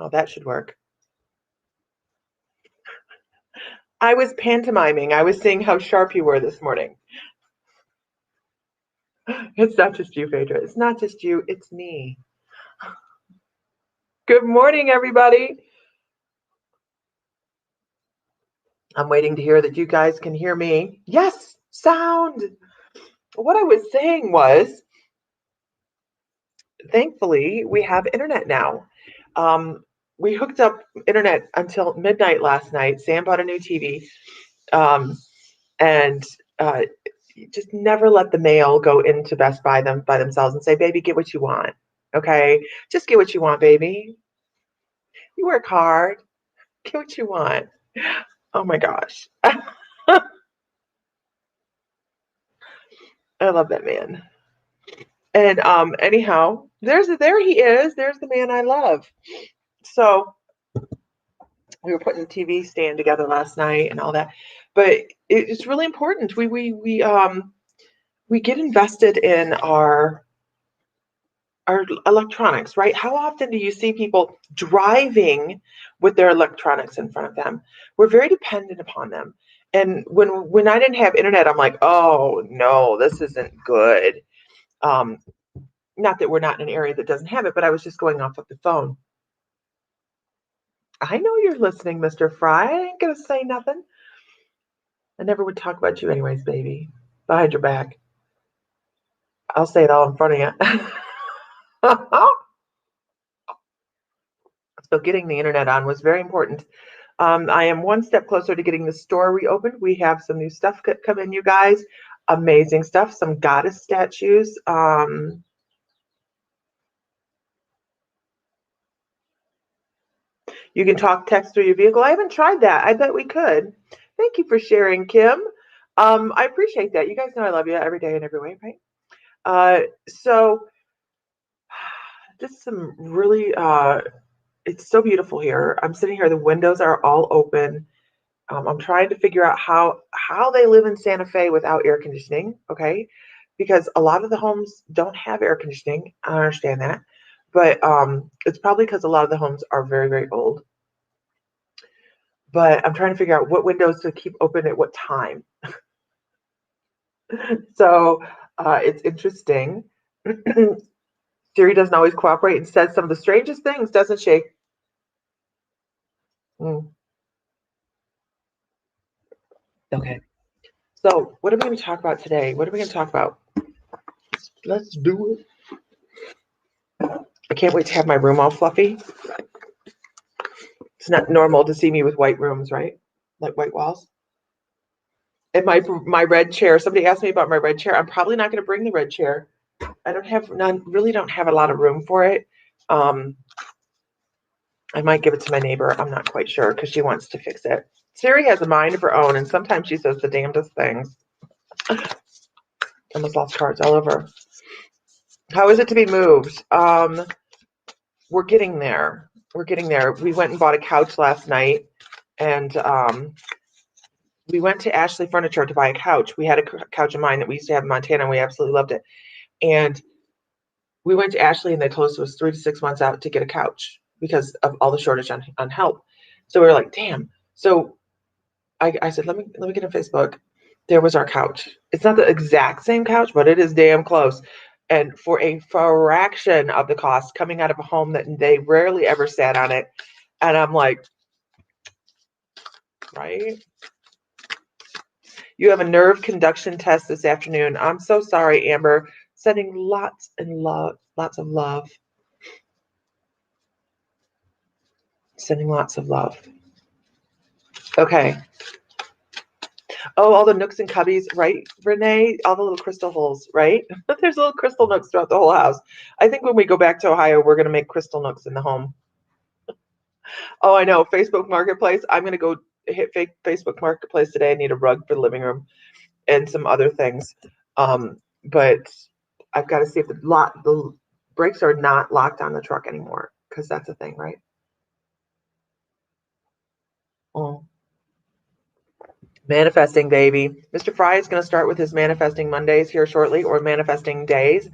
Oh, that should work. I was pantomiming. I was seeing how sharp you were this morning. It's not just you, Phaedra. It's not just you. It's me. Good morning, everybody. I'm waiting to hear that you guys can hear me. Yes, sound. What I was saying was, thankfully, we have internet now. We hooked up internet until midnight last night. Sam bought a new TV. And just never let the mail go into Best Buy by themselves and say, baby, get what you want. Okay? Just get what you want, baby. You work hard. Get what you want. Oh my gosh. I love that man. And anyhow, there he is. There's the man I love. So we were putting the TV stand together last night and all that. But it's really important. We get invested in our electronics, right? How often do you see people driving with their electronics in front of them? We're very dependent upon them. And when I didn't have internet, I'm like, oh no, this isn't good. Not that we're not in an area that doesn't have it, but I was just going off of the phone. I know you're listening, Mr. Fry. I ain't gonna say nothing. I never would talk about you anyways, baby. Behind your back. I'll say it all in front of you. So getting the internet on was very important. I am one step closer to getting the store reopened. We have some new stuff come in, you guys. Amazing stuff. Some goddess statues. You can talk text through your vehicle. I haven't tried that. I bet we could. Thank you for sharing, Kim. I appreciate that. You guys know I love you every day and every way, right? So just some really, it's so beautiful here. I'm sitting here. The windows are all open. I'm trying to figure out how they live in Santa Fe without air conditioning, okay? Because a lot of the homes don't have air conditioning. I understand that. But it's probably because a lot of the homes are very, very old. But I'm trying to figure out what windows to keep open at what time. So it's interesting. Siri doesn't always cooperate and says some of the strangest things, doesn't she? Okay. So what are we going to talk about today? What are we going to talk about? Let's do it. I can't wait to have my room all fluffy. It's not normal to see me with white rooms, right? Like white walls. And my red chair. Somebody asked me about my red chair. I'm probably not going to bring the red chair. I really don't have a lot of room for it. I might give it to my neighbor. I'm not quite sure because she wants to fix it. Siri has a mind of her own, and sometimes she says the damnedest things. Almost lost cards all over. How is it to be moved? We're getting there. We're getting there. We went and bought a couch last night, and we went to Ashley Furniture to buy a couch. We had a couch of mine that we used to have in Montana, and we absolutely loved it. And we went to Ashley, and they told us it was 3 to 6 months out to get a couch because of all the shortage on help. So we were like, damn. So I said, let me get on Facebook. There was our couch. It's not the exact same couch, but it is damn close. And for a fraction of the cost, coming out of a home that they rarely ever sat on it. And I'm like, right? You have a nerve conduction test this afternoon. I'm so sorry, Amber. Sending lots of love. Sending lots of love. Okay. Oh, all the nooks and cubbies, right, Renee? All the little crystal holes, right? There's little crystal nooks throughout the whole house. I think when we go back to Ohio, we're going to make crystal nooks in the home. Oh, I know. Facebook Marketplace. I'm going to go hit Facebook Marketplace today. I need a rug for the living room and some other things. But I've got to see if the brakes are not locked on the truck anymore, because that's a thing, right? Oh. Manifesting, baby. Mr. Fry is going to start with his manifesting Mondays here shortly, or manifesting days.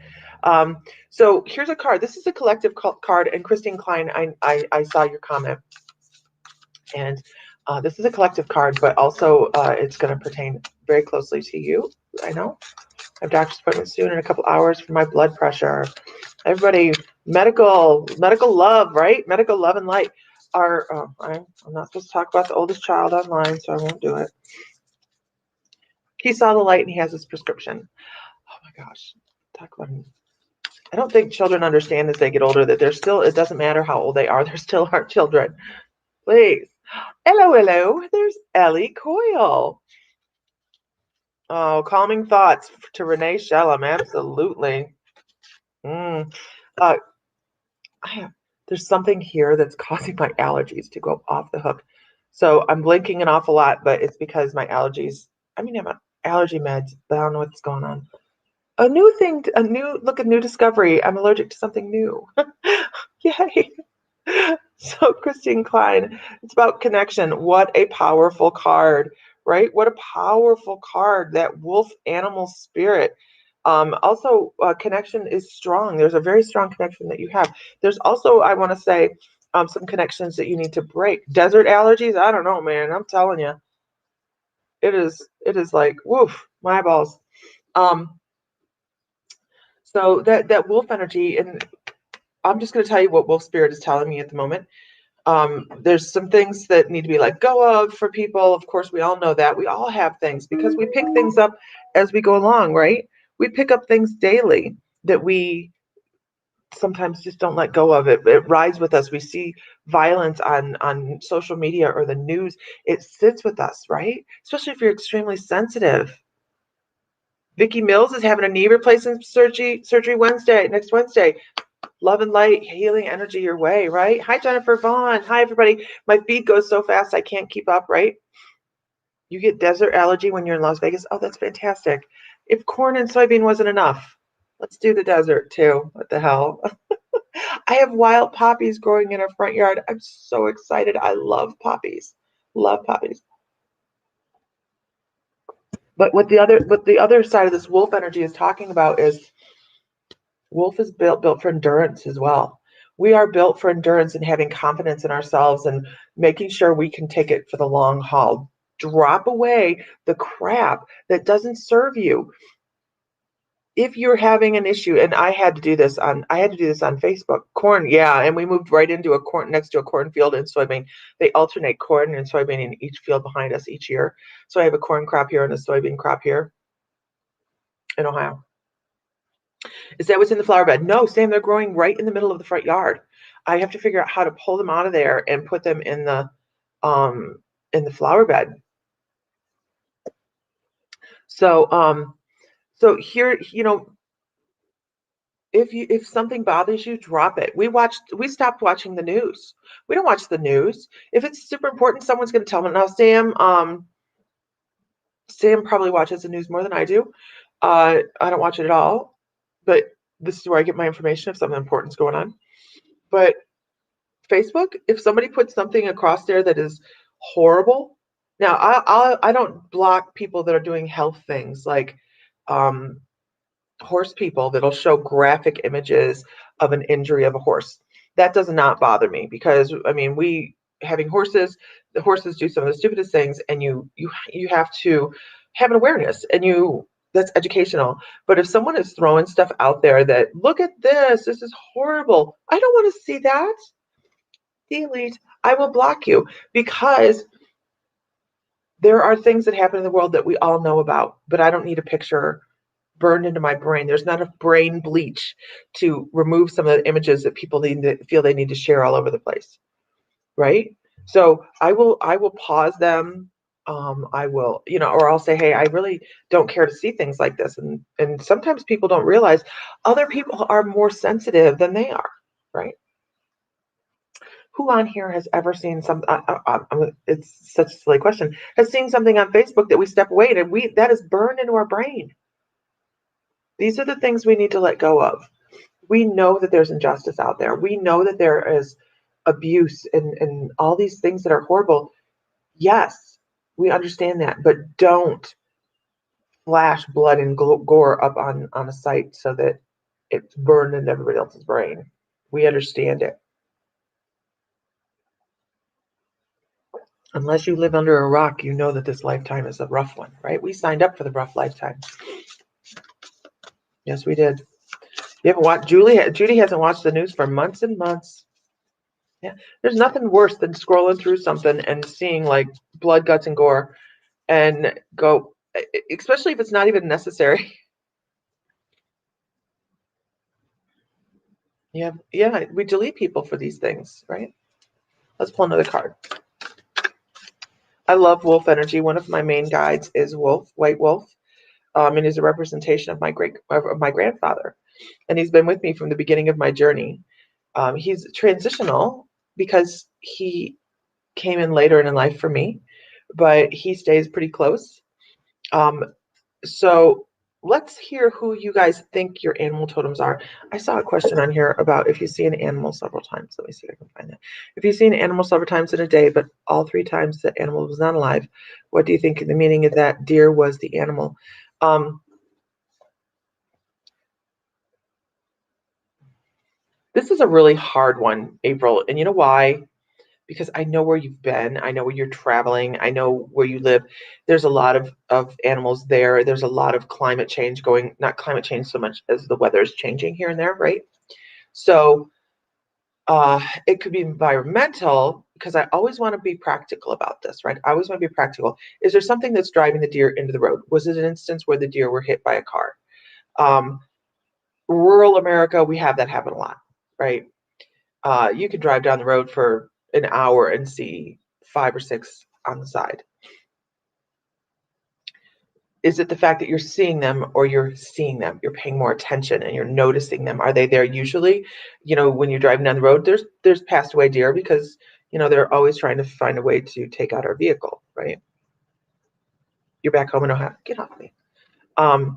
So here's a card. This is a collective card. And Christine Klein, I saw your comment. And this is a collective card, but also it's going to pertain very closely to you. I know. I have doctor's appointment soon in a couple hours for my blood pressure. Everybody, medical love, right? Medical love and light are. I'm not supposed to talk about the oldest child online, so I won't do it. He saw the light and he has his prescription. Oh my gosh, talk about him. I don't think children understand as they get older that they're still. It doesn't matter how old they are; they're still our children. Please. Hello. There's Ellie Coyle. Oh, calming thoughts to Renee Shellum. Absolutely. Uh, there's something here that's causing my allergies to go off the hook. So I'm blinking an awful lot, but it's because my allergies. I mean, I'm on allergy meds, but I don't know what's going on. A new discovery. I'm allergic to something new. Yay. So Christine Klein, it's about connection. What a powerful card, right? What a powerful card, that wolf animal spirit. Also, connection is strong. There's a very strong connection that you have. There's also, I want to say, some connections that you need to break. Desert allergies, I don't know, man. I'm telling you, it is like, woof, my eyeballs. So that wolf energy, and I'm just going to tell you what wolf spirit is telling me at the moment. There's some things that need to be let go of for people. Of course, we all know that. We all have things because we pick things up as we go along, right? We pick up things daily that we sometimes just don't let go of. It rides with us. We see violence on social media or the news. It sits with us, right? Especially if you're extremely sensitive. Vicki Mills is having a knee replacement surgery next Wednesday. Love and light, healing energy your way, right? Hi, Jennifer Vaughn. Hi, everybody. My feed goes so fast I can't keep up, right? You get desert allergy when you're in Las Vegas. Oh, that's fantastic. If corn and soybean wasn't enough, let's do the desert too. What the hell? I have wild poppies growing in our front yard. I'm so excited. I love poppies. Love poppies. But what the other side of this wolf energy is talking about is wolf is built for endurance as well. We are built for endurance and having confidence in ourselves and making sure we can take it for the long haul. Drop away the crap that doesn't serve you. If you're having an issue, and I had to do this on Facebook. Corn, yeah, and we moved right into a corn next to a cornfield and soybean. They alternate corn and soybean in each field behind us each year. So I have a corn crop here and a soybean crop here in Ohio. Is that what's in the flower bed? No, Sam, they're growing right in the middle of the front yard. I have to figure out how to pull them out of there and put them in the flower bed. So here, if something bothers you, drop it. We stopped watching the news. We don't watch the news. If it's super important, someone's going to tell me. Now, Sam probably watches the news more than I do. I don't watch it at all, but this is where I get my information if something important is going on. But Facebook, if somebody puts something across there that is horrible, now I don't block people that are doing health things like horse people that'll show graphic images of an injury of a horse. That does not bother me because I mean having horses, the horses do some of the stupidest things, and you have to have an awareness, and that's educational. But if someone is throwing stuff out there that look at this is horrible, I don't want to see that. Delete. I will block you because there are things that happen in the world that we all know about, but I don't need a picture burned into my brain. There's not enough brain bleach to remove some of the images that people feel they need to share all over the place, right? So I will pause them. I will, or I'll say, hey, I really don't care to see things like this. And sometimes people don't realize other people are more sensitive than they are, right? Who on here has ever seen it's such a silly question, has seen something on Facebook that we step away and that is burned into our brain? These are the things we need to let go of. We know that there's injustice out there. We know that there is abuse and all these things that are horrible. Yes, we understand that, but don't flash blood and gore up on a site so that it's burned into everybody else's brain. We understand it. Unless you live under a rock, you know that this lifetime is a rough one, right? We signed up for the rough lifetime. Yes, we did. You haven't watched Judy hasn't watched the news for months and months. Yeah, there's nothing worse than scrolling through something and seeing like blood, guts, and gore, and go, especially if it's not even necessary. Yeah, we delete people for these things, right? Let's pull another card. I love wolf energy. One of my main guides is wolf, white wolf, and is a representation of my grandfather, and he's been with me from the beginning of my journey. He's transitional because he came in later in life for me, but he stays pretty close. So let's hear who you guys think your animal totems are. I saw a question on here about if you see an animal several times. Let me see if I can find that. If you see an animal several times in a day, but all 3 times the animal was not alive, what do you think the meaning of that deer was the animal? This is a really hard one, April. And you know why? Because I know where you've been. I know where you're traveling. I know where you live. There's a lot of animals there. There's a lot of climate change going, not climate change so much as the weather is changing here and there, right? So it could be environmental, because I always want to be practical about this, right? I always want to be practical. Is there something that's driving the deer into the road? Was it an instance where the deer were hit by a car? Rural America, we have that happen a lot, right? You could drive down the road for an hour and see 5 or 6 on the side. Is it the fact that you're seeing them, or you're seeing them, you're paying more attention and you're noticing them? Are they there usually? When you're driving down the road, there's passed away deer because, they're always trying to find a way to take out our vehicle, right? You're back home in Ohio. Get off me. I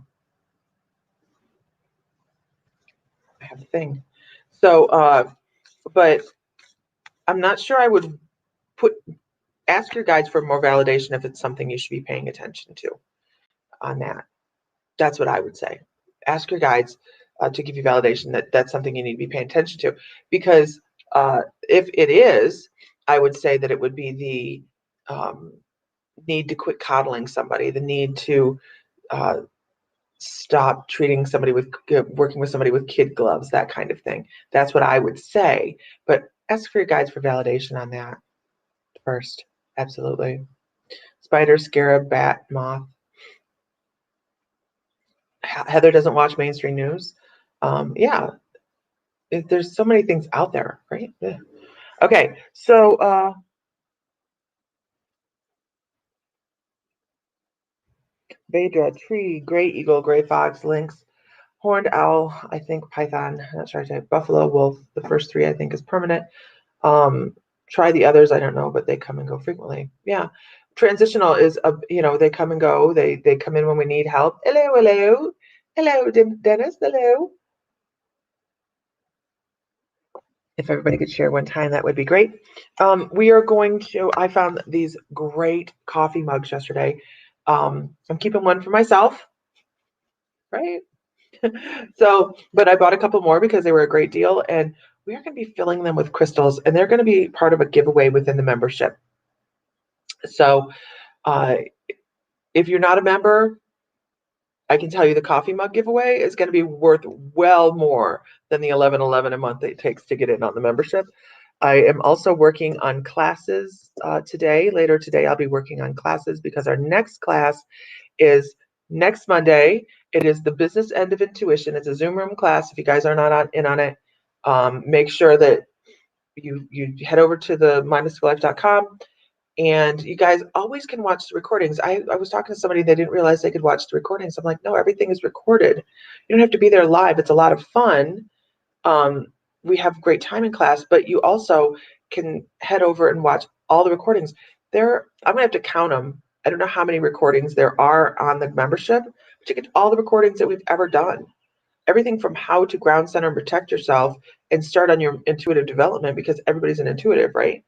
have a thing. So, but I'm not sure I would ask your guides for more validation if it's something you should be paying attention to on that. That's what I would say. Ask your guides to give you validation that that's something you need to be paying attention to. Because if it is, I would say that it would be the need to quit coddling somebody, the need to stop treating somebody working with somebody with kid gloves, that kind of thing. That's what I would say. But ask for your guides for validation on that first. Absolutely. Spider, scarab, bat, moth. Heather doesn't watch mainstream news. Yeah, there's so many things out there, right? Yeah. Okay, so Vedra, tree, gray eagle, gray fox, lynx, horned owl, I think python, not sure I say buffalo, wolf. The first 3 I think is permanent. Try the others, I don't know, but they come and go frequently. Yeah. Transitional is they come and go. They come in when we need help. Hello, Dennis. Hello. If everybody could share one time, that would be great. I found these great coffee mugs yesterday. I'm keeping one for myself, right? But I bought a couple more because they were a great deal, and we are going to be filling them with crystals, and they're going to be part of a giveaway within the membership. So if you're not a member, I can tell you the coffee mug giveaway is going to be worth well more than the $11.11 a month it takes to get in on the membership. I am also working on classes today. Later today, I'll be working on classes because our next class is next Monday. It is the business end of intuition. It's a Zoom room class. If you guys are not in on it, make sure that you head over to the mindlesslife.com. And you guys always can watch the recordings. I was talking to somebody, they didn't realize they could watch the recordings. I'm like, no, everything is recorded. You don't have to be there live. It's a lot of fun. We have great time in class, but you also can head over and watch all the recordings. I'm going to have to count them. I don't know how many recordings there are on the membership, but you get all the recordings that we've ever done. Everything from how to ground center and protect yourself and start on your intuitive development, because everybody's an intuitive, right?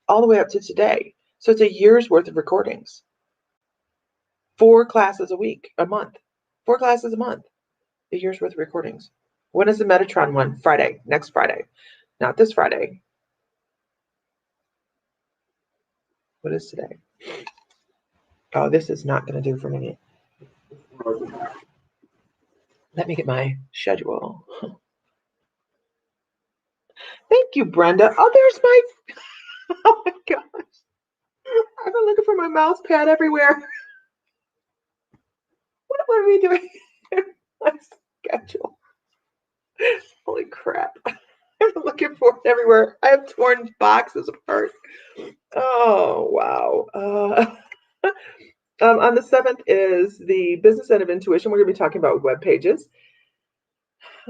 All the way up to today. So it's a year's worth of recordings. 4 classes a month. 4 classes a month. A year's worth of recordings. When is the Metatron one? Friday, next Friday. Not this Friday. What is today? Oh, this is not going to do for me. Let me get my schedule. Thank you, Brenda. Oh, there's my, oh my gosh. I've been looking for my mouse pad everywhere. What are we doing? My schedule. Holy crap. I've been looking for it everywhere. I have torn boxes apart. Oh, wow. On the 7th is the Business End of Intuition. We're going to be talking about web pages.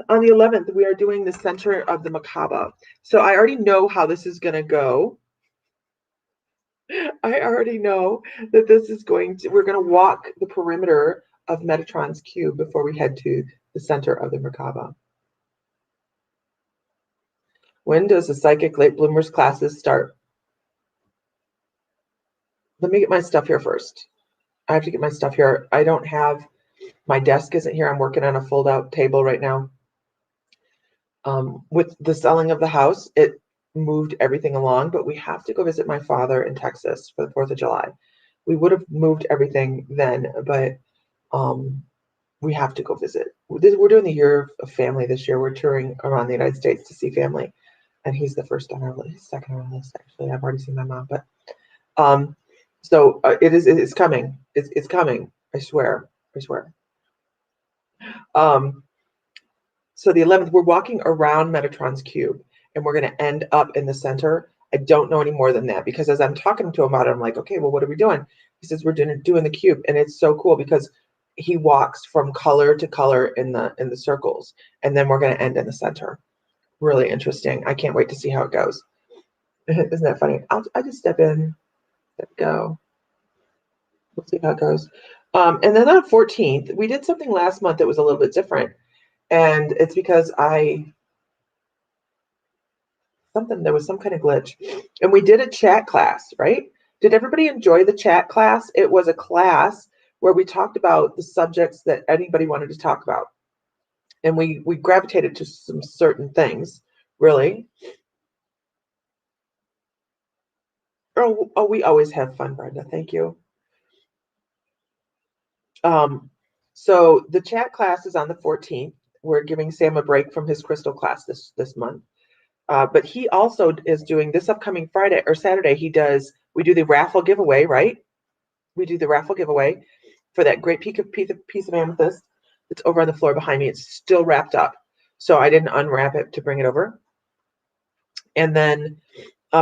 On the 11th, we are doing the Center of the Macabre. So I already know how this is going to go. I already know that this is we're going to walk the perimeter of Metatron's cube before we head to the Center of the Macabre. When does the Psychic Late Bloomers classes start? Let me get my stuff here first. I have to get my stuff here. I don't have, my desk isn't here. I'm working on a fold-out table right now. With the selling of the house, it moved everything along, but we have to go visit my father in Texas for the 4th of July. We would have moved everything then, but we have to go visit. We're doing the year of family this year. We're touring around the United States to see family, and he's the first on our list, second on our list, actually. I've already seen my mom, but so it's coming. It's coming. I swear. So the 11th, we're walking around Metatron's cube, and we're going to end up in the center. I don't know any more than that, because as I'm talking to him about it, I'm like, okay, well, what are we doing? He says, we're doing the cube. And it's so cool because he walks from color to color in the circles, and then we're going to end in the center. Really interesting. I can't wait to see how it goes. Isn't that funny? I just step in, go. We'll see how it goes. And then on 14th, we did something last month that was a little bit different. And it's because there was some kind of glitch. And we did a chat class, right? Did everybody enjoy the chat class? It was a class where we talked about the subjects that anybody wanted to talk about. And we gravitated to some certain things, really. Oh, we always have fun, Brenda. Thank you. So the chat class is on the 14th. We're giving Sam a break from his crystal class this month. But he also is doing this upcoming Friday or Saturday. We do the raffle giveaway, right? We do the raffle giveaway for that great piece of amethyst. It's over on the floor behind me. It's still wrapped up. So I didn't unwrap it to bring it over. And then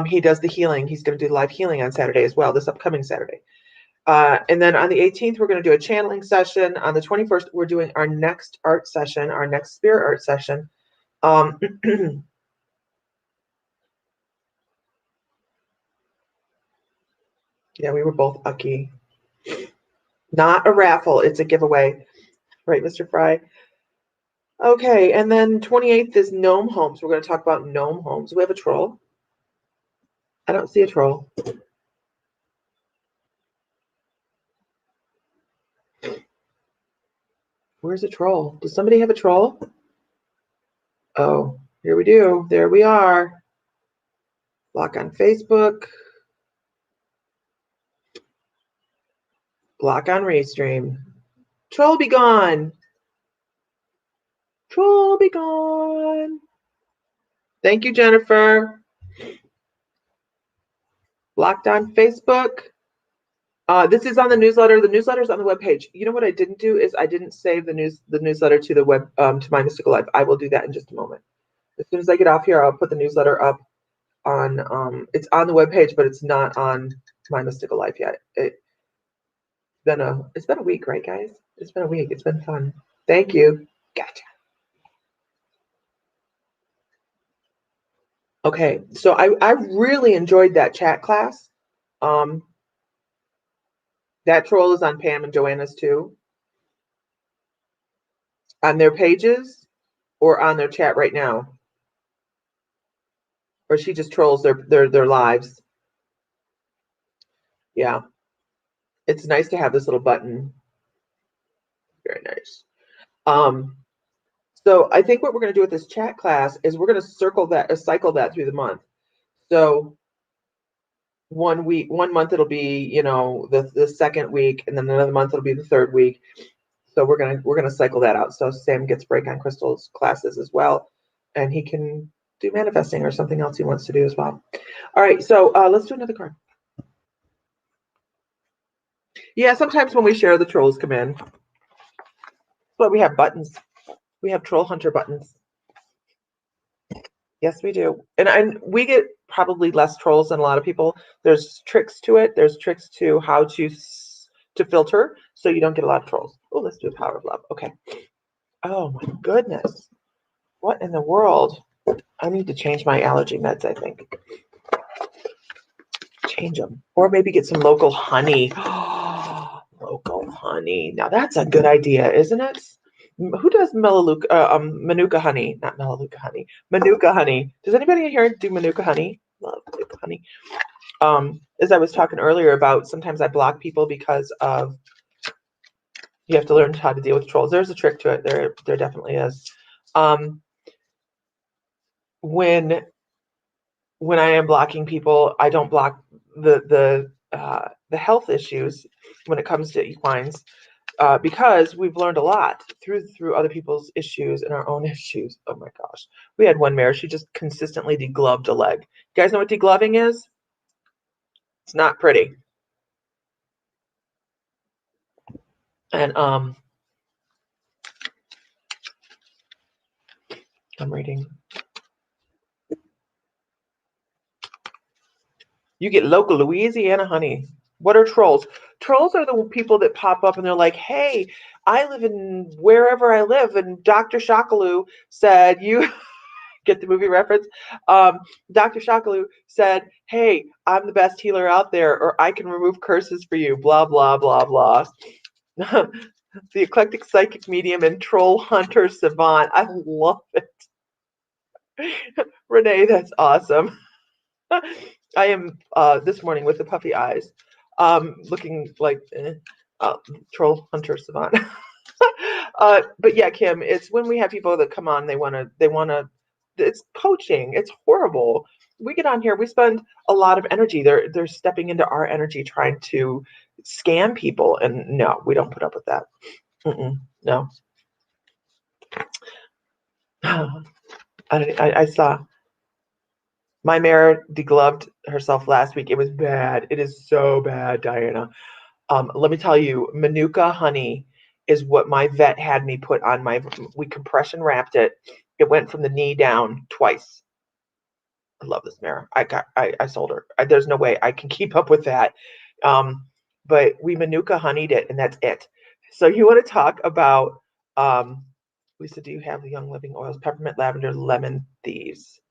he does the healing. He's going to do live healing on Saturday as well, this upcoming Saturday. And then on the 18th, we're going to do a channeling session. On the 21st, we're doing our next art session, our next spirit art session. Yeah, we were both lucky. Not a raffle, it's a giveaway. Right, Mr. Fry? Okay, and then 28th is gnome homes. We're going to talk about gnome homes. We have a troll. I don't see a troll. Where's a troll? Does somebody have a troll? Oh, here we do. There we are. Block on Facebook. Block on Restream. Troll be gone. Troll be gone. Thank you, Jennifer. Blocked on Facebook. This is on the newsletter. The newsletter is on the webpage. You know what I didn't do is I didn't save the newsletter to the web to My Mystical Life. I will do that in just a moment. As soon as I get off here, I'll put the newsletter up on. It's on the webpage, but it's not on My Mystical Life yet. It's been a week, right, guys? It's been a week. It's been fun. Thank you. Gotcha. Okay, so I really enjoyed that chat class. That troll is on Pam and Joanna's too. On their pages or on their chat right now? Or she just trolls their lives. Yeah. It's nice to have this little button. Very nice. So I think what we're going to do with this chat class is we're going to cycle that through the month. So 1 month it'll be, the second week, and then another month it'll be the third week. So we're gonna cycle that out. So Sam gets break on crystals classes as well, and he can do manifesting or something else he wants to do as well. All right, so let's do another card. Yeah, sometimes when we share, the trolls come in. But we have buttons. We have troll hunter buttons. Yes, we do. And we get probably less trolls than a lot of people. There's tricks to it. There's tricks to how to filter so you don't get a lot of trolls. Oh, let's do a power of love. Okay. Oh my goodness. What in the world? I need to change my allergy meds, I think. Change them. Or maybe get some local honey. Local honey. Now that's a good idea, isn't it? Who does Manuka honey? Not Melaleuca honey. Manuka honey. Does anybody in here do Manuka honey? Love Manuka honey. As I was talking earlier about, sometimes I block people because of, you have to learn how to deal with trolls. There's a trick to it. There definitely is. When I am blocking people, I don't block the health issues when it comes to equines, because we've learned a lot through other people's issues and our own issues. Oh my gosh. We had one mare, she just consistently degloved a leg. You guys know what degloving is? It's not pretty. And I'm reading. You get local Louisiana honey. What are trolls? Trolls are the people that pop up and they're like, hey, I live in wherever I live, and Dr. Shakaloo said you get the movie reference. Dr. Shakaloo said, hey, I'm the best healer out there, or I can remove curses for you, blah, blah, blah, blah. The eclectic psychic medium and troll hunter savant. I love it. Renee, that's awesome. I am this morning with the puffy eyes, looking like troll hunter savant. But yeah, Kim, it's when we have people that come on, they wanna, it's poaching. It's horrible. We get on here, we spend a lot of energy. They're stepping into our energy, trying to scam people, and no, we don't put up with that. No. I saw my mare degloved herself last week. It was bad. It is so bad, Diana. Let me tell you, Manuka honey is what my vet had me put on we compression wrapped it. It went from the knee down twice. I love this mare. I sold her. There's no way I can keep up with that. But we Manuka honeyed it, and that's it. So you want to talk about, Lisa, do you have the Young Living oils? Peppermint, lavender, lemon, thieves.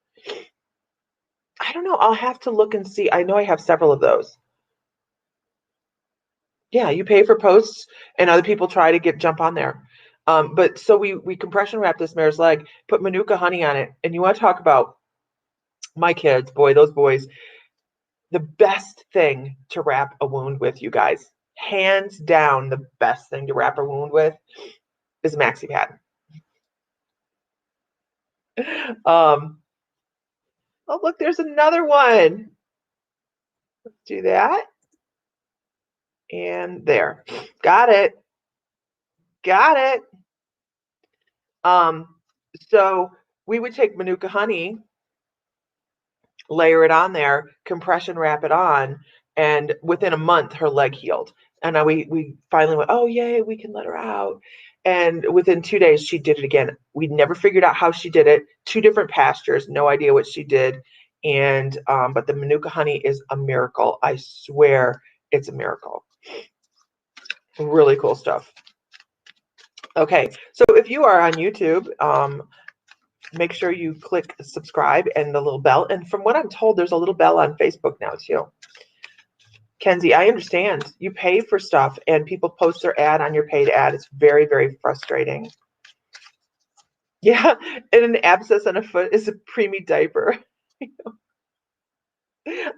I don't know. I'll have to look and see. I know I have several of those. Yeah, you pay for posts, and other people try to jump on there. But so we compression wrap this mare's leg, put Manuka honey on it, and you want to talk about my kids, boy, those boys. The best thing to wrap a wound with, you guys, hands down, the best thing to wrap a wound with is a maxi pad. Oh, look, there's another one. Let's do that. And there. Got it. Got it. So we would take Manuka honey, layer it on there, compression wrap it on, and within a month her leg healed. And now we finally went, oh yay, we can let her out. And within 2 days she did it again. We never figured out how she did it. 2 different pastures, no idea what she did. And but the Manuka honey is a miracle. I swear it's a miracle. Really cool stuff. Okay, so if you are on YouTube, make sure you click subscribe and the little bell. And from what I'm told, there's a little bell on Facebook now too. Kenzie, I understand. You pay for stuff and people post their ad on your paid ad. It's very, very frustrating. Yeah, and an abscess on a foot is a preemie diaper.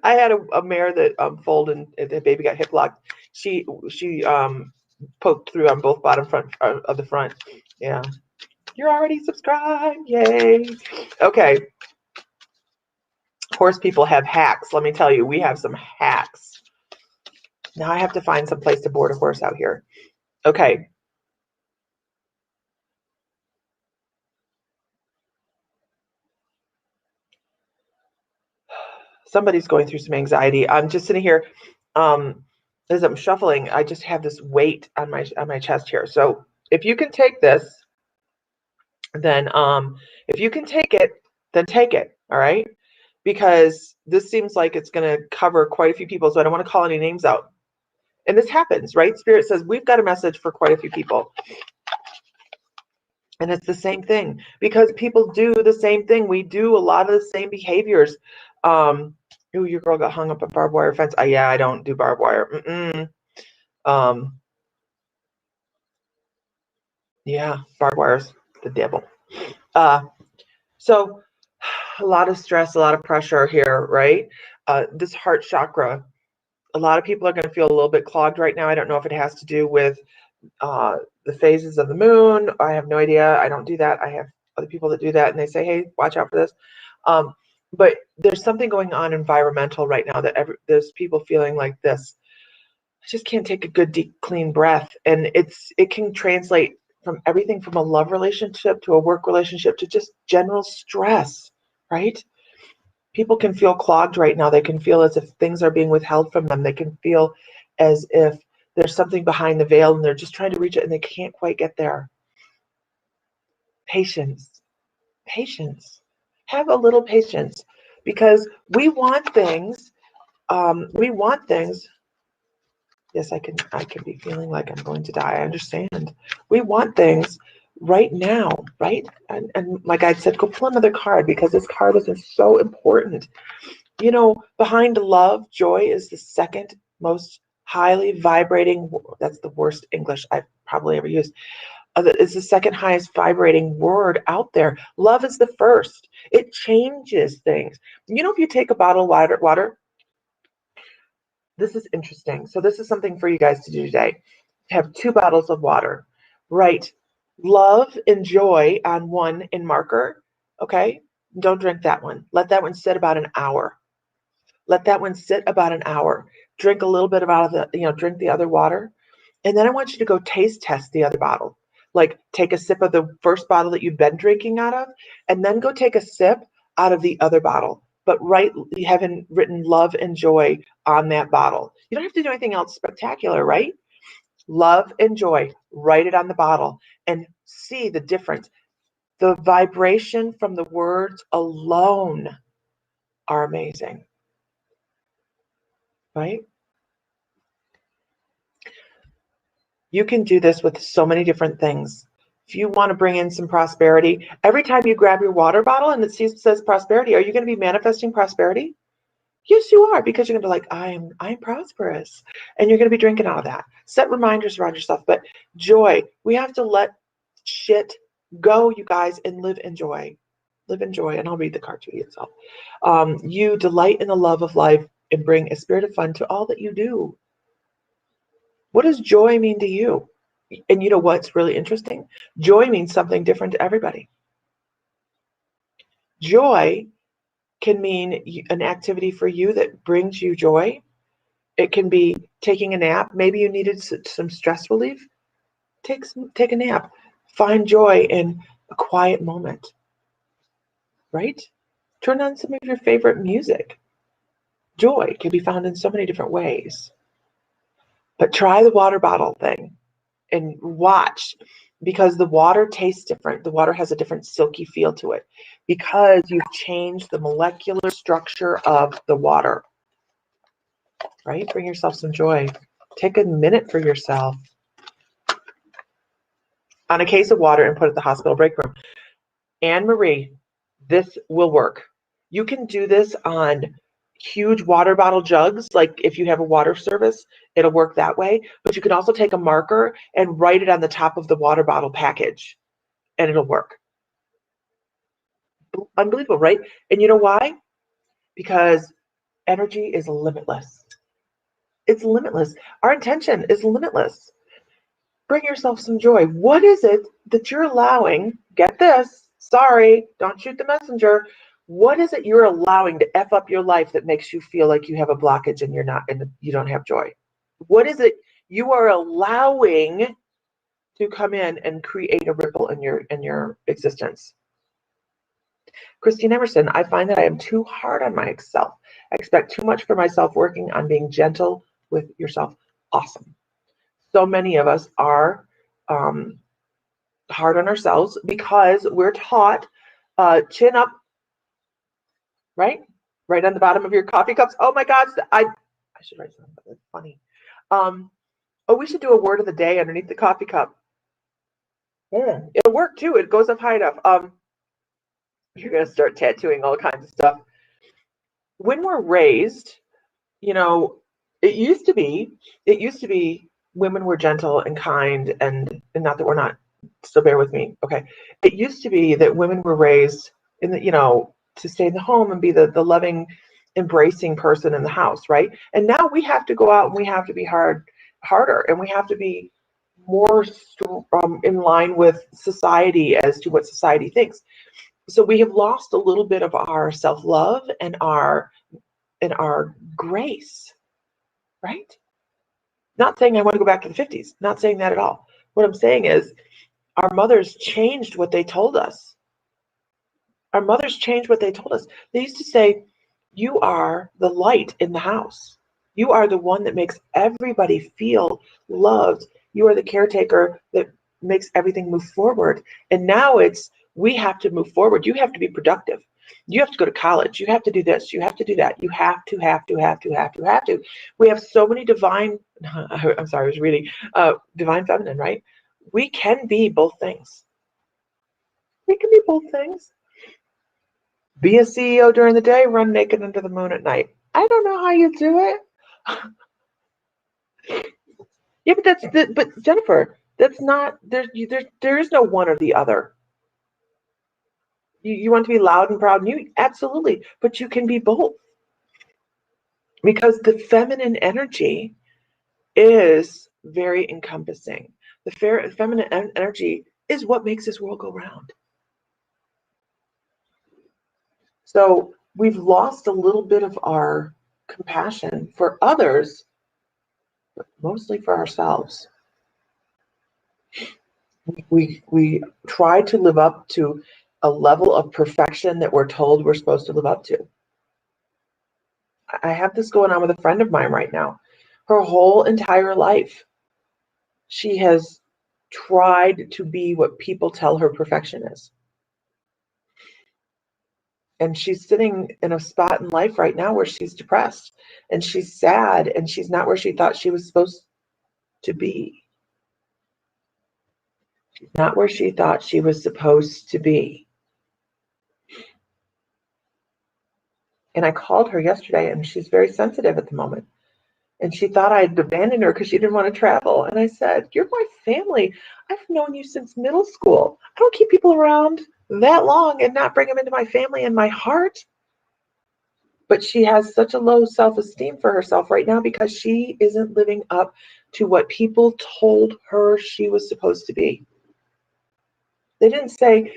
I had a mare that foaled and the baby got hip locked. She poked through on both bottom front of the front. Yeah. You're already subscribed. Yay. Okay. Horse people have hacks. Let me tell you, we have some hacks. Now I have to find some place to board a horse out here. Okay. Somebody's going through some anxiety. I'm just sitting here. As I'm shuffling, I just have this weight on my chest here. So if you can take this, then if you can take it, then take it. All right. Because this seems like it's going to cover quite a few people. So I don't want to call any names out. And this happens, right? Spirit says we've got a message for quite a few people. And it's the same thing because people do the same thing. We do a lot of the same behaviors. Ooh, your girl got hung up a barbed wire fence. Yeah, I don't do barbed wire. Yeah, barbed wire's the devil. So a lot of stress, a lot of pressure here, right? This heart chakra, a lot of people are going to feel a little bit clogged right now. I don't know if it has to do with the phases of the moon. I have no idea. I don't do that. I have other people that do that, and they say, hey, watch out for this. But there's something going on environmental right now that there's people feeling like this. I just can't take a good, deep, clean breath. And it can translate from everything from a love relationship to a work relationship to just general stress, right? People can feel clogged right now. They can feel as if things are being withheld from them. They can feel as if there's something behind the veil and they're just trying to reach it and they can't quite get there. Patience. Patience. Have a little patience because we want things. Yes, I can be feeling like I'm going to die. I understand. We want things right now, right? And my guide said, go pull another card because this card is so important. You know, behind love, joy is the second most highly vibrating, that's the worst English I've probably ever used. It's the second highest vibrating word out there. Love is the first. It changes things. You know, if you take a bottle of water, this is interesting. So this is something for you guys to do today. Have 2 bottles of water. Write love and joy on one in marker. Okay? Don't drink that one. Let that one sit about an hour. Let that one sit about an hour. Drink a little bit out of drink the other water. And then I want you to go taste test the other bottle. Like take a sip of the first bottle that you've been drinking out of, and then go take a sip out of the other bottle. But you haven't written love and joy on that bottle. You don't have to do anything else spectacular, right? Love and joy. Write it on the bottle and see the difference. The vibration from the words alone are amazing, right? You can do this with so many different things. If you want to bring in some prosperity, every time you grab your water bottle and it says prosperity, are you going to be manifesting prosperity? Yes, you are, because you're going to be like, I'm prosperous. And you're going to be drinking out of that. Set reminders around yourself. But joy, we have to let shit go, you guys, and live in joy. Live in joy. And I'll read the card to you itself. You delight in the love of life and bring a spirit of fun to all that you do. What does joy mean to you? And you know what's really interesting? Joy means something different to everybody. Joy can mean an activity for you that brings you joy. It can be taking a nap. Maybe you needed some stress relief. Take a nap. Find joy in a quiet moment, right? Turn on some of your favorite music. Joy can be found in so many different ways. But try the water bottle thing and watch, because the water tastes different. The water has a different silky feel to it because you've changed the molecular structure of the water, right? Bring yourself some joy. Take a minute for yourself. On a case of water and put it in the hospital break room. Anne-Marie, this will work. You can do this on huge water bottle jugs. Like if you have a water service, it'll work that way. But you can also take a marker and write it on the top of the water bottle package, and it'll work. Unbelievable, right? And you know why? Because energy is limitless. It's limitless. Our intention is limitless. Bring yourself some joy. What is it that you're allowing, get this, sorry, don't shoot the messenger. What is it you're allowing to F up your life that makes you feel like you have a blockage and you're not, and you don't have joy? What is it you are allowing to come in and create a ripple in your existence? Christine Emerson, I find that I am too hard on myself. I expect too much for myself, working on being gentle with yourself. Awesome. So many of us are hard on ourselves because we're taught chin up, right? Right on the bottom of your coffee cups. Oh my gosh, I should write something, but that's funny. Oh, we should do a word of the day underneath the coffee cup. Yeah, it'll work too. It goes up high enough. You're gonna start tattooing all kinds of stuff. When we're raised, you know, it used to be women were gentle and kind, and not that we're not, so bear with me. Okay. It used to be that women were raised in the, to stay in the home and be the loving, embracing person in the house, right? And now we have to go out and we have to be harder, and we have to be more in line with society as to what society thinks. So we have lost a little bit of our self-love and our grace, right? Not saying I want to go back to the 50s, not saying that at all. What I'm saying is our mothers changed what they told us. Our mothers changed what they told us. They used to say, you are the light in the house. You are the one that makes everybody feel loved. You are the caretaker that makes everything move forward. And now it's, we have to move forward. You have to be productive. You have to go to college. You have to do this. You have to do that. You have to. We have so many divine, I'm sorry, I was reading, divine feminine, right? We can be both things. We can be both things. Be a CEO during the day, run naked under the moon at night. I don't know how you do it. Yeah, but Jennifer, that's not, there is no one or the other. You want to be loud and proud, and you absolutely, but you can be both. Because the feminine energy is very encompassing. The feminine energy is what makes this world go round. So we've lost a little bit of our compassion for others, but mostly for ourselves. We try to live up to a level of perfection that we're told we're supposed to live up to. I have this going on with a friend of mine right now. Her whole entire life, she has tried to be what people tell her perfection is. And she's sitting in a spot in life right now where she's depressed and she's sad and she's not where she thought she was supposed to be. She's not where she thought she was supposed to be. And I called her yesterday, and she's very sensitive at the moment. And she thought I had abandoned her because she didn't want to travel. And I said, you're my family. I've known you since middle school. I don't keep people around that long and not bring them into my family and my heart. But she has such a low self-esteem for herself right now because she isn't living up to what people told her she was supposed to be. They didn't say,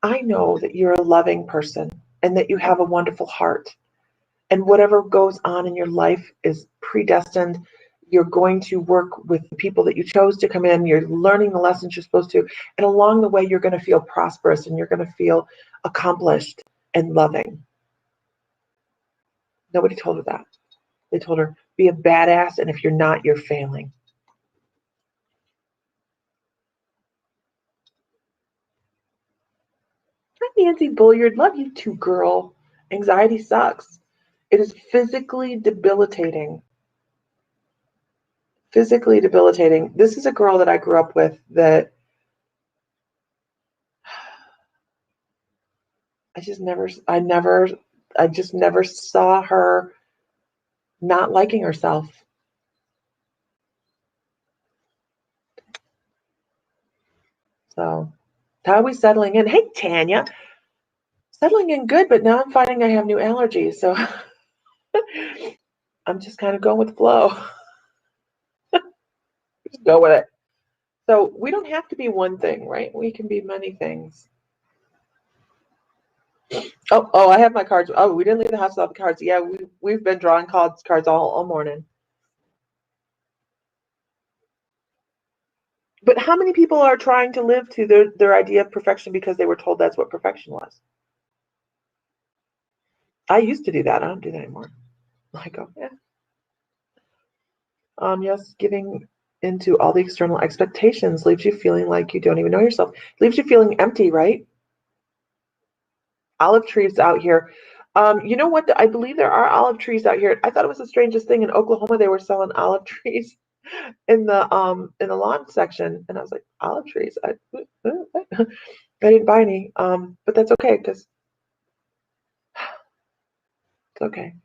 I know that you're a loving person and that you have a wonderful heart. And whatever goes on in your life is predestined. You're going to work with the people that you chose to come in. You're learning the lessons you're supposed to. And along the way, you're going to feel prosperous and you're going to feel accomplished and loving. Nobody told her that. They told her, be a badass, and if you're not, you're failing. Hi, Nancy Bulliard. Love you too, girl. Anxiety sucks. It is physically debilitating. Physically debilitating. This is a girl that I grew up with that I just never saw her not liking herself. So how are we settling in? Hey, Tanya. Settling in good, but now I'm finding I have new allergies. So I'm just kind of going with the flow. Just go with it. So we don't have to be one thing, right? We can be many things. Oh, I have my cards. Oh, we didn't leave the house without the cards. Yeah, we've been drawing cards all morning. But how many people are trying to live to their idea of perfection because they were told that's what perfection was? I used to do that. I don't do that anymore. I go, yeah. Yes, giving into all the external expectations leaves you feeling like you don't even know yourself. Leaves you feeling empty, right? Olive trees out here. You know what? I believe there are olive trees out here. I thought it was the strangest thing. In Oklahoma, they were selling olive trees in the lawn section, and I was like, olive trees. I didn't buy any, but that's okay because it's okay.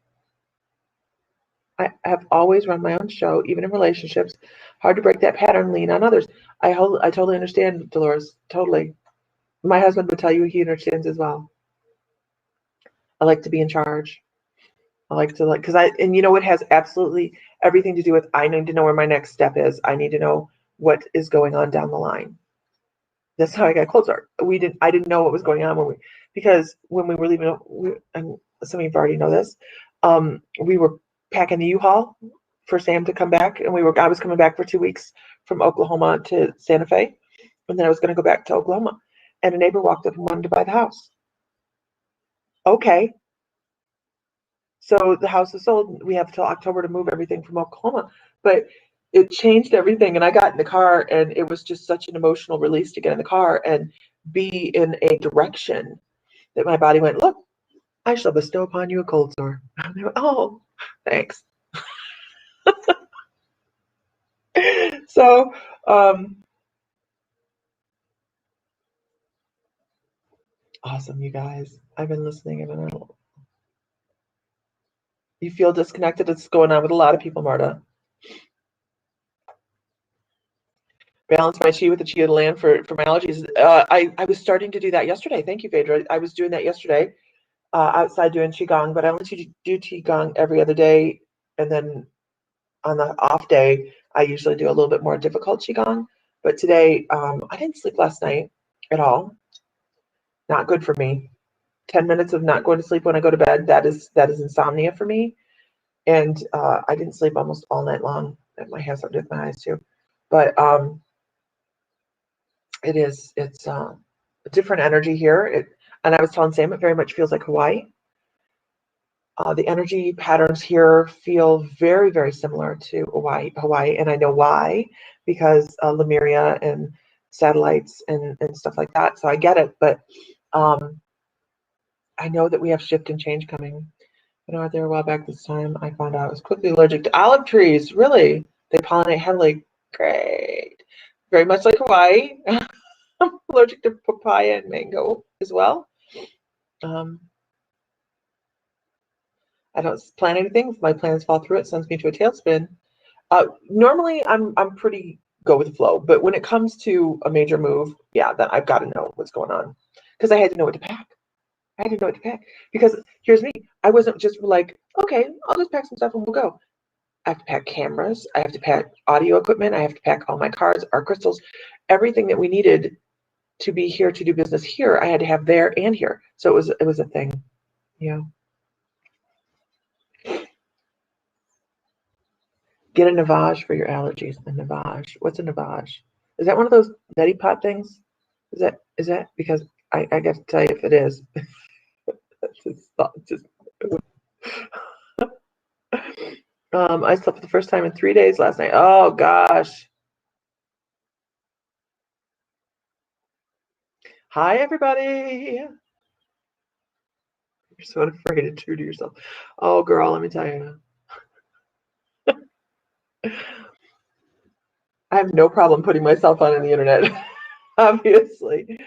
I have always run my own show, even in relationships. Hard to break that pattern, lean on others. I totally understand, Dolores. Totally. My husband would tell you he understands as well. I like to be in charge. I like to because and you know it has absolutely everything to do with I need to know where my next step is. I need to know what is going on down the line. That's how I got closer. I didn't know what was going on because when we were leaving, and some of you already know this, we were packing the U-Haul for Sam to come back, and I was coming back for 2 weeks from Oklahoma to Santa Fe, and then I was going to go back to Oklahoma, and a neighbor walked up and wanted to buy the house. Okay. So the house is sold. We have till October to move everything from Oklahoma, but it changed everything. And I got in the car, and it was just such an emotional release to get in the car and be in a direction that my body went, look, I shall bestow upon you a cold sore. Went, oh, thanks. So, awesome, you guys. I've been listening. You feel disconnected? It's going on with a lot of people, Marta. Balance my chi with the chi of the land for my allergies. I was starting to do that yesterday. Thank you, Phaedra. I was doing that yesterday outside doing qigong, but I only do qigong every other day, and then on the off day, I usually do a little bit more difficult qigong. But today, I didn't sleep last night at all. Not good for me. 10 minutes of not going to sleep when I go to bed, that is insomnia for me. And I didn't sleep almost all night long. That might have something to do with my eyes too. But it's a different energy here. And I was telling Sam, it very much feels like Hawaii. The energy patterns here feel very, very similar to Hawaii, and I know why, because Lemuria and satellites and stuff like that. So I get it, but I know that we have shift and change coming. You know, there a while back this time, I found out I was quickly allergic to olive trees. Really? They pollinate heavily. Great. Very much like Hawaii. I'm allergic to papaya and mango as well. I don't plan anything. If my plans fall through, it sends me to a tailspin. Normally, I'm pretty go with the flow, but when it comes to a major move, yeah, then I've got to know what's going on because I had to know what to pack. I had to know what to pack because here's me. I wasn't just like, okay, I'll just pack some stuff and we'll go. I have to pack cameras. I have to pack audio equipment. I have to pack all my cards, our crystals, everything that we needed to be here to do business here. I had to have there and here. So it was a thing. Yeah. Get a Navage for your allergies. A Navage. What's a Navage? Is that one of those neti pot things? Is that because I got to tell you if it is. I slept for the first time in 3 days last night. Oh gosh. Hi everybody. You're so afraid and true to yourself. Oh girl, let me tell you. I have no problem putting myself on the internet, obviously.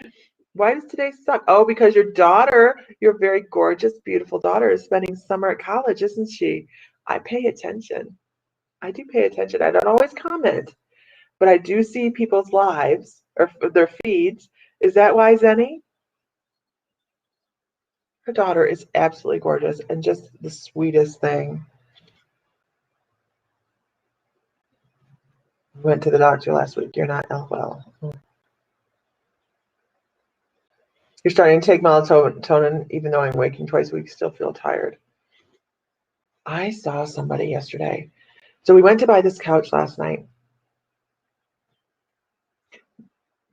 Why does today suck? Oh, because your daughter, your very gorgeous, beautiful daughter, is spending summer at college, isn't she? I pay attention. I do pay attention. I don't always comment, but I do see people's lives or their feeds. Is that why, Zenny? Her daughter is absolutely gorgeous and just the sweetest thing. Went to the doctor last week. You're not well. You're starting to take melatonin, even though I'm waking twice a week, still feel tired. I saw somebody yesterday. So we went to buy this couch last night.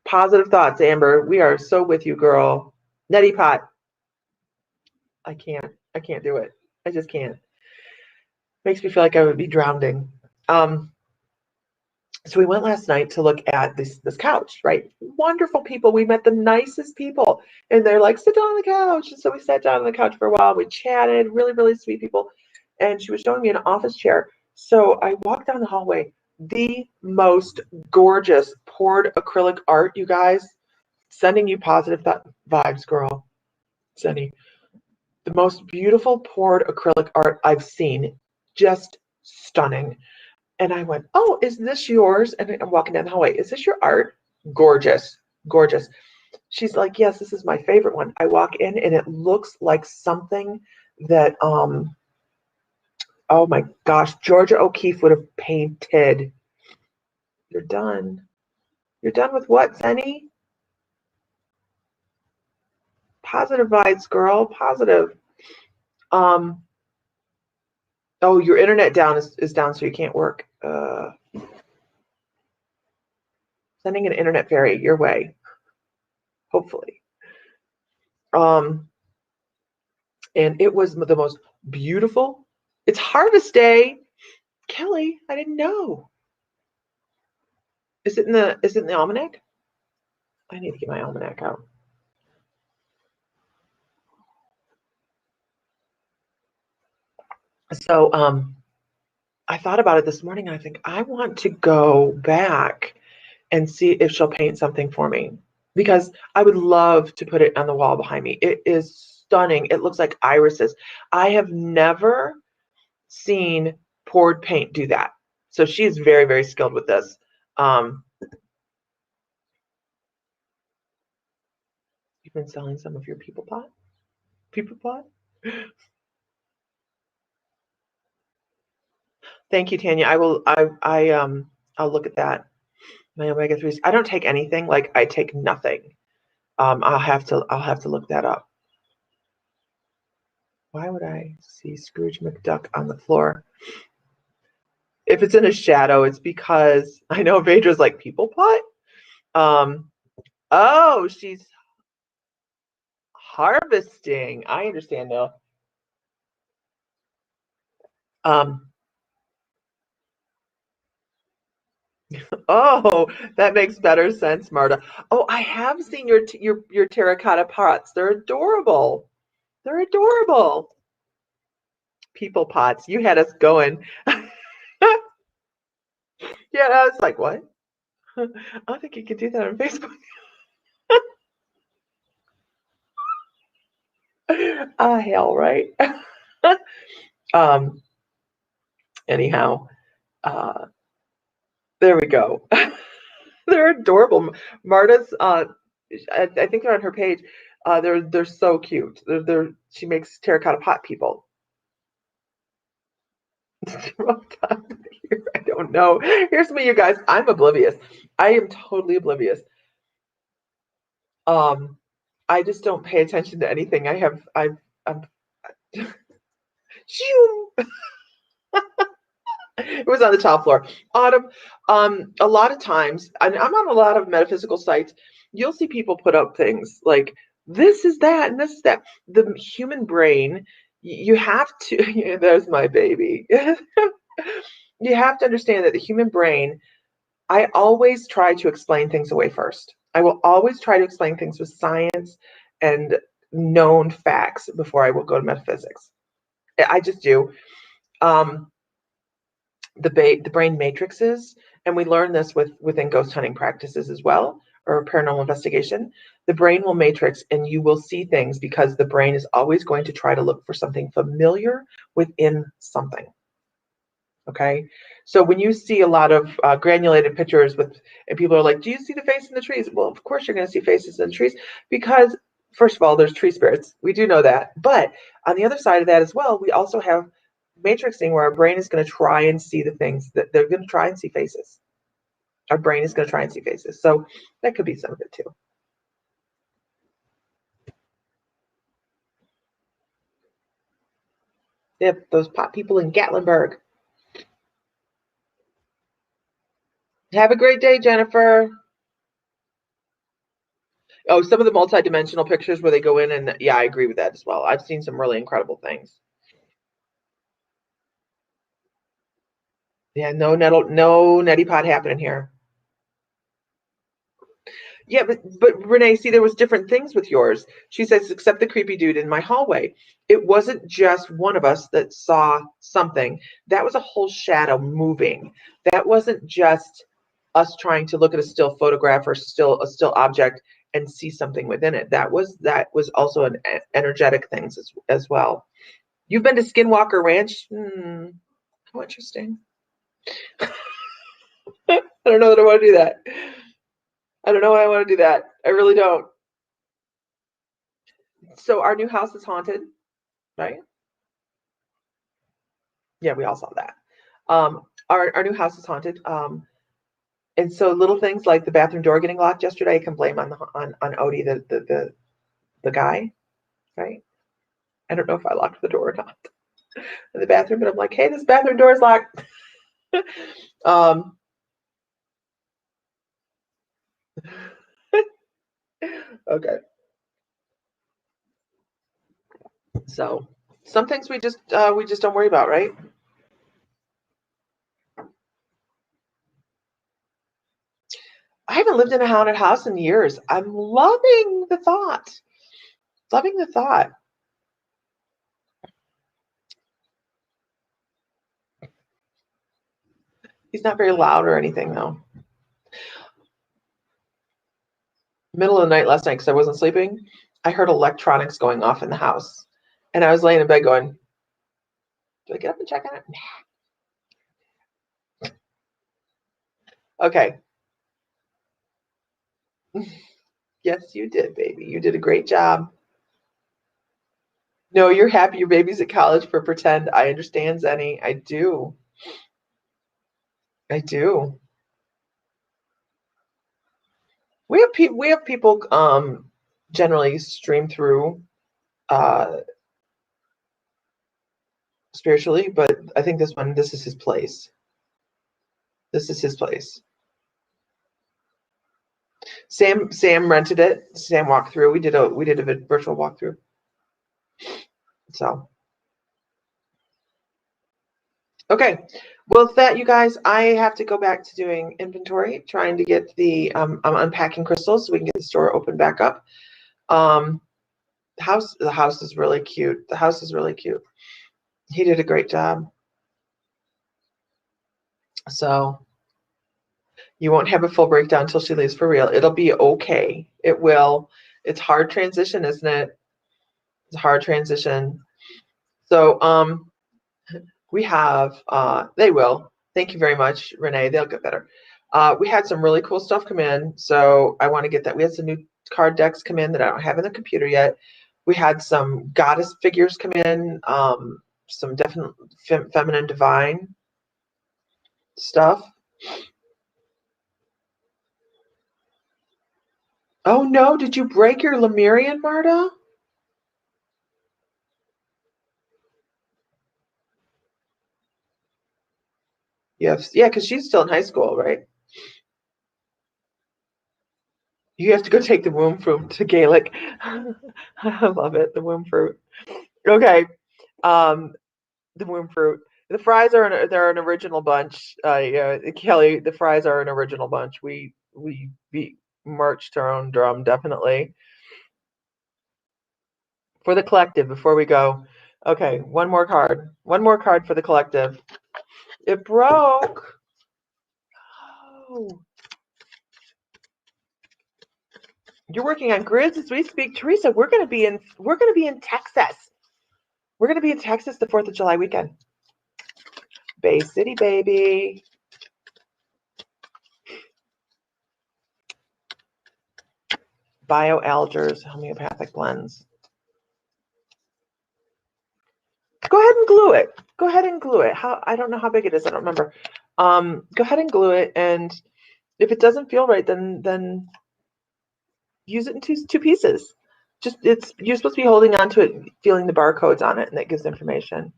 Positive thoughts, Amber. We are so with you, girl. Neti pot. I can't do it. I just can't. Makes me feel like I would be drowning. So we went last night to look at this couch, right? Wonderful people. We met the nicest people. And they're like, sit down on the couch. And so we sat down on the couch for a while. We chatted, really, really sweet people. And she was showing me an office chair. So I walked down the hallway. The most gorgeous poured acrylic art, you guys. Sending you positive vibes, girl. Sending the most beautiful poured acrylic art I've seen. Just stunning. And I went, oh, is this yours? And I'm walking down the hallway. Is this your art? Gorgeous, gorgeous. She's like, yes, this is my favorite one. I walk in and it looks like something that, oh my gosh, Georgia O'Keeffe would have painted. You're done. You're done with what, Zenny? Positive vibes, girl. Positive. Oh, your internet is down, so you can't work. Sending an internet fairy your way. Hopefully. And it was the most beautiful. It's harvest day. Kelly, I didn't know. Is it in the almanac? I need to get my almanac out. So I thought about it this morning. I think I want to go back and see if she'll paint something for me, because I would love to put it on the wall behind me. It is stunning. It looks like irises. I have never seen poured paint do that. So she is very, very skilled with this. You've been selling some of your people pot? People pot? Thank you, Tanya. I'll look at that. My omega-3s. I don't take anything. Like, I take nothing. I'll have to look that up. Why would I see Scrooge McDuck on the floor? If it's in a shadow, it's because I know Vadra's like, people pot? Oh, she's harvesting. I understand now. Oh, that makes better sense, Marta. Oh, I have seen your terracotta pots. They're adorable. They're adorable. People pots. You had us going. Yeah, I was like, what? I don't think you could do that on Facebook. Hell, right? Anyhow, there we go. They're adorable. Marta's, I think they're on her page. They're so cute. She makes terracotta pot people. I don't know. Here's me, you guys. I'm oblivious. I am totally oblivious. I just don't pay attention to anything. I'm it was on the top floor. Autumn, a lot of times, and I'm on a lot of metaphysical sites, you'll see people put up things like this is that and this is that. The human brain, you have to, there's my baby. You have to understand that the human brain, I always try to explain things away first. I will always try to explain things with science and known facts before I will go to metaphysics. I just do. The brain matrices, and we learn this within ghost hunting practices as well, or paranormal investigation. The brain will matrix and you will see things because the brain is always going to try to look for something familiar within something. Okay, so when you see a lot of granulated pictures and people are like, do you see the face in the trees? Well, of course you're going to see faces in the trees, because first of all, there's tree spirits. We do know that. But on the other side of that as well, we also have matrixing, where our brain is going to try and see the things that they're going to try and see faces. Our brain is going to try and see faces. So that could be some of it too. Yep, those pot people in Gatlinburg. Have a great day, Jennifer. Oh, some of the multi-dimensional pictures where they go in and yeah, I agree with that as well. I've seen some really incredible things. Yeah, no neti pot happening here. Yeah, but Renee, see, there was different things with yours. She says, except the creepy dude in my hallway. It wasn't just one of us that saw something. That was a whole shadow moving. That wasn't just us trying to look at a still photograph or a still object and see something within it. That was also an energetic things as well. You've been to Skinwalker Ranch? How interesting. I don't know that I want to do that. I don't know why I want to do that. I really don't. So our new house is haunted, right? Yeah, we all saw that. Our new house is haunted. And so little things like the bathroom door getting locked yesterday, I can blame on Odie, the guy, right? I don't know if I locked the door or not in the bathroom, but I'm like, hey, this bathroom door is locked. Okay. So some things we just don't worry about, right? I haven't lived in a haunted house in years. I'm loving the thought. Loving the thought. He's not very loud or anything, though. Middle of the night last night, because I wasn't sleeping, I heard electronics going off in the house. And I was laying in bed going, do I get up and check on it? Nah. Okay. Yes, you did, baby. You did a great job. No, you're happy your baby's at college for pretend. I understand, Zenny. I do. I do. We have people generally stream through spiritually, but I think this is his place. This is his place. Sam rented it. Sam walked through. We did a virtual walkthrough. So okay. Well, with that, you guys, I have to go back to doing inventory, trying to get the I'm unpacking crystals so we can get the store open back up. The house is really cute. The house is really cute. He did a great job. So you won't have a full breakdown until she leaves for real. It'll be okay. It will. It's hard transition, isn't it? It's a hard transition. So we have they will. Thank you very much, Renee. They'll get better. We had some really cool stuff come in, so I want to get that. We had some new card decks come in that I don't have in the computer yet. We had some goddess figures come in, some definite feminine divine stuff. Oh no, did you break your Lemurian, Marta? Yes, yeah, because she's still in high school, right? You have to go take the womb fruit to Gaelic. I love it, the womb fruit. Okay, the womb fruit. The fries they're an original bunch. Yeah, Kelly, the fries are an original bunch. We marched our own drum, definitely. For the collective, before we go. Okay, one more card. One more card for the collective. It broke. Oh. You're working on grids as we speak, Teresa. We're gonna be in Texas. We're gonna be in Texas the 4th of July weekend. Bay City, baby. Bioalgers, homeopathic blends. Go ahead and glue it. Go ahead and glue it. I don't know how big it is. I don't remember. Go ahead and glue it. And If it doesn't feel right, then use it in two pieces. Just you're supposed to be holding on to it, feeling the barcodes on it, and that gives information.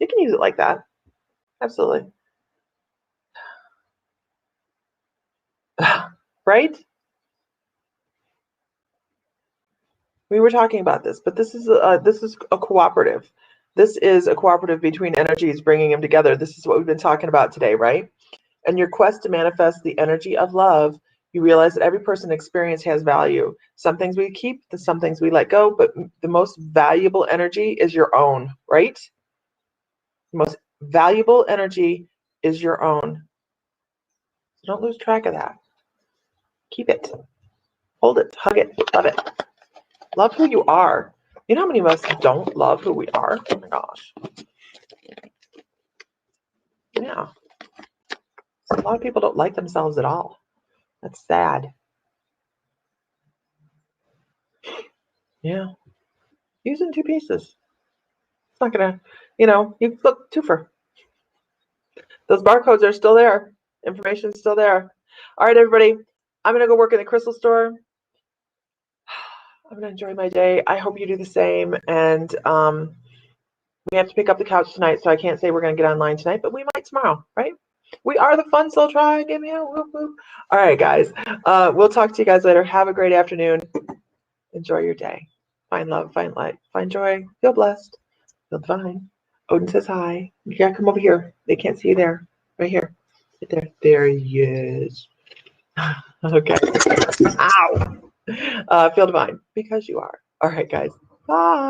You can use it like that. Absolutely. Right? We were talking about this, but this is a cooperative. This is a cooperative between energies, bringing them together. This is what we've been talking about today, right? And your quest to manifest the energy of love, you realize that every person experience has value. Some things we keep, some things we let go, but the most valuable energy is your own, right? The most valuable energy is your own. So don't lose track of that. Keep it. Hold it. Hug it. Love it. Love who you are. You know how many of us don't love who we are? Oh my gosh. Yeah. So a lot of people don't like themselves at all. That's sad. Yeah. Use it in two pieces. It's not gonna, you look twofer. Those barcodes are still there. Information's still there. All right, everybody. I'm gonna go work in the crystal store. I'm gonna enjoy my day. I hope you do the same. And we have to pick up the couch tonight, so I can't say we're gonna get online tonight, but we might tomorrow, right? We are the Fun Soul Tribe. Give me a whoop whoop. All right, guys. We'll talk to you guys later. Have a great afternoon. Enjoy your day. Find love, find light, find joy. Feel blessed. Feel divine. Odin says hi. You gotta come over here. They can't see you there. Right here. Right there. There he is. Okay. Ow. Feel divine because you are. All right, guys. Bye.